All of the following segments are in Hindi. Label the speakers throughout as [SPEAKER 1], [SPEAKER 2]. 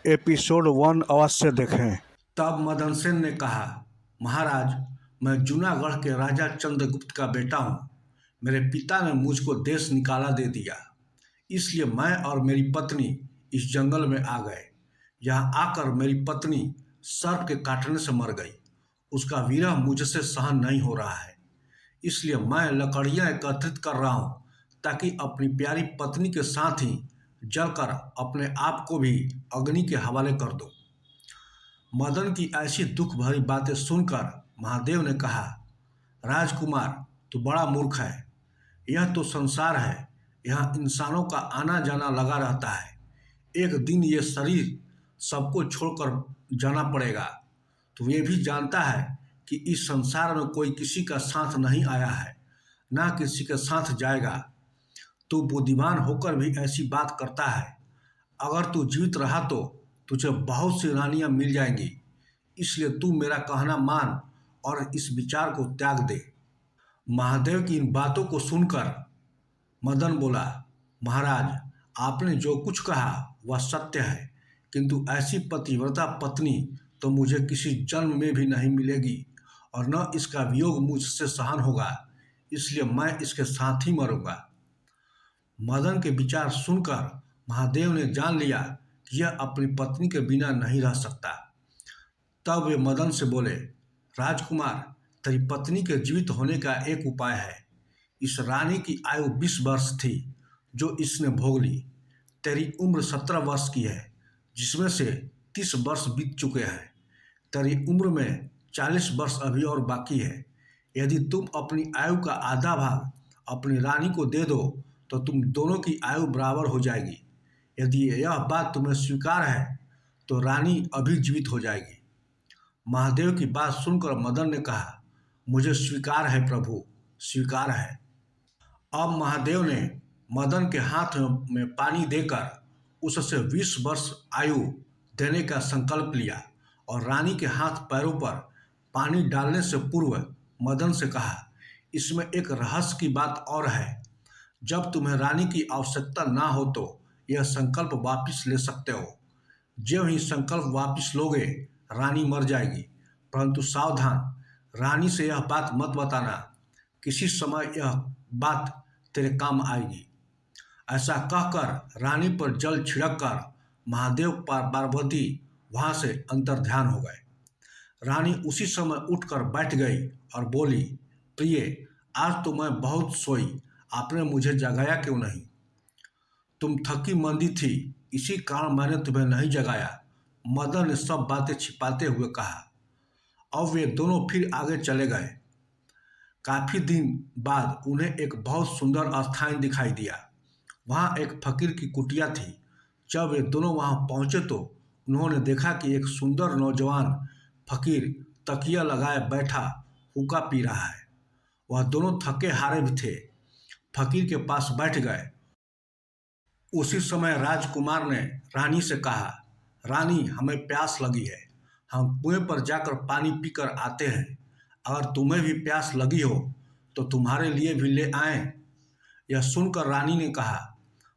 [SPEAKER 1] एपिसोड 1 अवश्य देखें।
[SPEAKER 2] तब मदन सेन ने कहा, महाराज, मैं जूनागढ़ के राजा चंद्रगुप्त का बेटा हूँ। मेरे पिता ने मुझको देश निकाला दे दिया, इसलिए मैं और मेरी पत्नी इस जंगल में आ गए। यहाँ आकर मेरी पत्नी सर्प के काटने से मर गई। उसका विरह मुझसे सहन नहीं हो रहा है, इसलिए मैं लकड़ियाँ एकत्रित कर रहा हूँ ताकि अपनी प्यारी पत्नी के साथ ही जलकर अपने आप को भी अग्नि के हवाले कर दूँ। मदन की ऐसी दुख भरी बातें सुनकर महादेव ने कहा, राजकुमार, तू बड़ा मूर्ख है। यह तो संसार है, यहाँ इंसानों का आना जाना लगा रहता है। एक दिन ये शरीर सबको छोड़कर जाना पड़ेगा। तू ये भी जानता है कि इस संसार में कोई किसी का साथ नहीं आया है, ना किसी के साथ जाएगा। तू बुद्धिमान होकर भी ऐसी बात करता है। अगर तू जीवित रहा तो तुझे बहुत सी रानियां मिल जाएंगी, इसलिए तू मेरा कहना मान और इस विचार को त्याग दे। महादेव की इन बातों को सुनकर मदन बोला, महाराज, आपने जो कुछ कहा वह सत्य है, किंतु ऐसी पतिव्रता पत्नी तो मुझे किसी जन्म में भी नहीं मिलेगी और न इसका वियोग मुझसे सहन होगा, इसलिए मैं इसके साथ ही मरूंगा। मदन के विचार सुनकर महादेव ने जान लिया कि यह अपनी पत्नी के बिना नहीं रह सकता। तब वे मदन से बोले, राजकुमार, तेरी पत्नी के जीवित होने का एक उपाय है। इस रानी की आयु 20 वर्ष थी जो इसने भोग ली। तेरी उम्र 17 वर्ष की है, जिसमें से 30 वर्ष बीत चुके हैं। तेरी उम्र में 40 वर्ष अभी और बाकी है। यदि तुम अपनी आयु का आधा भाग अपनी रानी को दे दो तो तुम दोनों की आयु बराबर हो जाएगी। यदि यह बात तुम्हें स्वीकार है तो रानी अभी जीवित हो जाएगी। महादेव की बात सुनकर मदन ने कहा, मुझे स्वीकार है प्रभु, स्वीकार है। अब महादेव ने मदन के हाथ में पानी देकर उससे 20 वर्ष आयु देने का संकल्प लिया और रानी के हाथ पैरों पर पानी डालने से पूर्व मदन से कहा, इसमें एक रहस्य की बात और है। जब तुम्हें रानी की आवश्यकता ना हो तो यह संकल्प वापस ले सकते हो। जब ही संकल्प वापस लोगे रानी मर जाएगी, परंतु सावधान, रानी से यह बात मत बताना। किसी समय यह बात तेरे काम आएगी। ऐसा कहकर रानी पर जल छिड़ककर महादेव पार्वती वहाँ से अंतर्ध्यान हो गए। रानी उसी समय उठकर बैठ गई और बोली, प्रिय, आज तो मैं बहुत सोई, आपने मुझे जगाया क्यों नहीं? तुम थकी मंदी थी, इसी कारण मैंने तुम्हें नहीं जगाया। मदन ने सब बातें छिपाते हुए कहा। अब वे दोनों फिर आगे चले गए। काफी दिन बाद उन्हें एक बहुत सुंदर स्थान दिखाई दिया। वहाँ एक फकीर की कुटिया थी। जब वे दोनों वहाँ पहुँचे तो उन्होंने देखा कि एक सुंदर नौजवान फकीर तकिया लगाए बैठा हुक्का पी रहा है। वह दोनों थके हारे भी थे। फकीर के पास बैठ गए। उसी समय राजकुमार ने रानी से कहा, रानी, हमें प्यास लगी है, हम कुएं पर जाकर पानी पीकर आते हैं। अगर तुम्हें भी प्यास लगी हो तो तुम्हारे लिए भी ले आएं। यह सुनकर रानी ने कहा,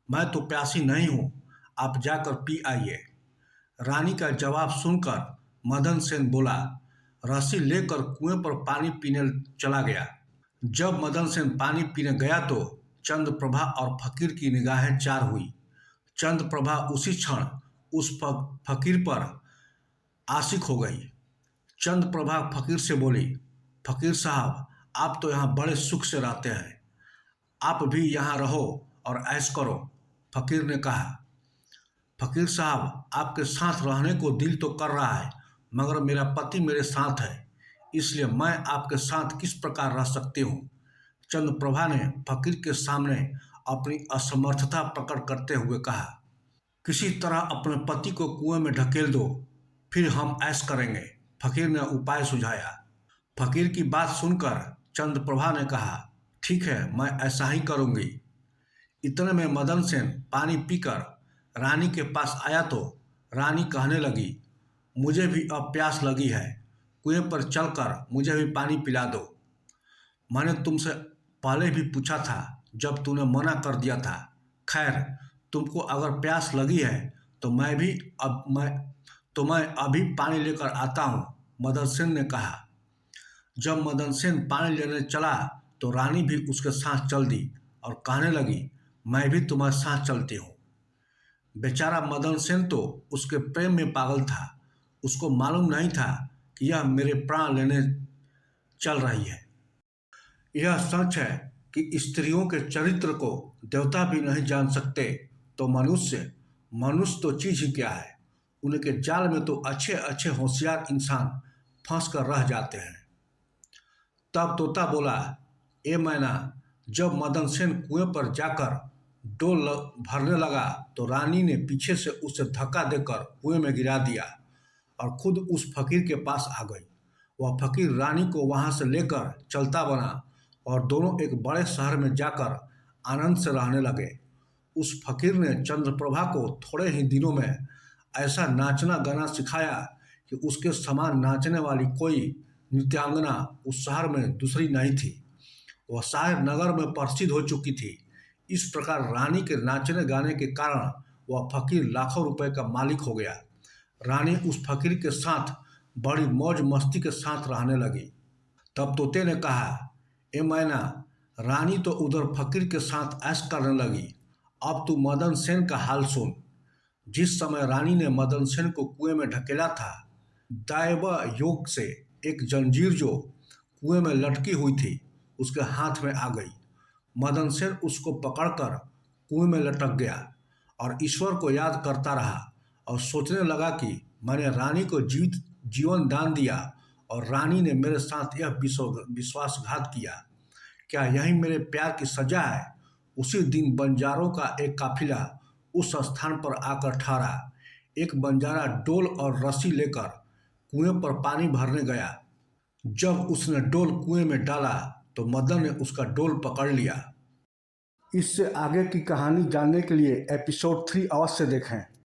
[SPEAKER 2] मैं तो प्यासी नहीं हूँ, आप जाकर पी आइए। रानी का जवाब सुनकर मदन सेन बोला, रस्सी लेकर कुएं पर पानी पीने चला गया। जब मदन सेन पानी पीने गया तो चंद्रप्रभा और फकीर की निगाहें चार हुई। चंद्रप्रभा उसी क्षण उस फकीर पर आशिक हो गई। चंद्रप्रभा फकीर से बोली, फकीर साहब, आप तो यहाँ बड़े सुख से रहते हैं, आप भी यहाँ रहो और ऐश करो। फकीर ने कहा, फकीर साहब, आपके साथ रहने को दिल तो कर रहा है, मगर मेरा पति मेरे साथ है, इसलिए मैं आपके साथ किस प्रकार रह सकती हूँ। चंद्रप्रभा ने फकीर के सामने अपनी असमर्थता प्रकट करते हुए कहा, किसी तरह अपने पति को कुएं में ढकेल दो, फिर हम ऐश करेंगे। फकीर ने उपाय सुझाया। फकीर की बात सुनकर चंद्रप्रभा ने कहा, ठीक है, मैं ऐसा ही करूँगी। इतने में मदन सेन पानी पीकर रानी के पास आया तो रानी कहने लगी, मुझे भी अब प्यास लगी है, कुएं पर चलकर मुझे भी पानी पिला दो। मैंने तुमसे पहले भी पूछा था, जब तूने मना कर दिया था। खैर, तुमको अगर प्यास लगी है तो मैं अभी पानी लेकर आता हूँ, मदन सेन ने कहा। जब मदन सेन पानी लेने चला तो रानी भी उसके साथ चल दी और कहने लगी, मैं भी तुम्हारे साथ चलती हूँ। बेचारा मदन सेन तो उसके प्रेम में पागल था। उसको मालूम नहीं था कि यह मेरे प्राण लेने चल रही है। यह सच है कि स्त्रियों के चरित्र को देवता भी नहीं जान सकते, तो मनुष्य तो चीज ही क्या है। उनके जाल में तो अच्छे अच्छे होशियार इंसान फंस कर रह जाते हैं। तब तोता बोला, ए मैना, जब मदन सेन कुएं पर जाकर डोल भरने लगा तो रानी ने पीछे से उसे धक्का देकर कुएं में गिरा दिया और खुद उस फकीर के पास आ गई। वह फकीर रानी को वहां से लेकर चलता बना और दोनों एक बड़े शहर में जाकर आनंद से रहने लगे। उस फकीर ने चंद्रप्रभा को थोड़े ही दिनों में ऐसा नाचना गाना सिखाया कि उसके समान नाचने वाली कोई नृत्यांगना उस शहर में दूसरी नहीं थी। वह शायर नगर में प्रसिद्ध हो चुकी थी। इस प्रकार रानी के नाचने गाने के कारण वह फकीर लाखों रुपए का मालिक हो गया। रानी उस फकीर के साथ बड़ी मौज मस्ती के साथ रहने लगी। तब तोते ने कहा, ए मैना, रानी तो उधर फकीर के साथ ऐश करने लगी, अब तू मदन सेन का हाल सुन। जिस समय रानी ने मदन सेन को कुएं में ढकेला था, दैव योग से एक जंजीर जो कुएं में लटकी हुई थी उसके हाथ में आ गई। मदन सेन उसको पकड़कर कुएं में लटक गया और ईश्वर को याद करता रहा और सोचने लगा कि मैंने रानी को जीवन दान दिया और रानी ने मेरे साथ यह विश्वासघात किया। क्या यही मेरे प्यार की सजा है? उसी दिन बंजारों का एक काफिला उस स्थान पर आकर ठहरा। एक बंजारा डोल और रस्सी लेकर कुएं पर पानी भरने गया। जब उसने डोल कुएं में डाला तो मदन ने उसका डोल पकड़ लिया।
[SPEAKER 1] इससे आगे की कहानी जानने के लिए एपिसोड 3 अवश्य देखें।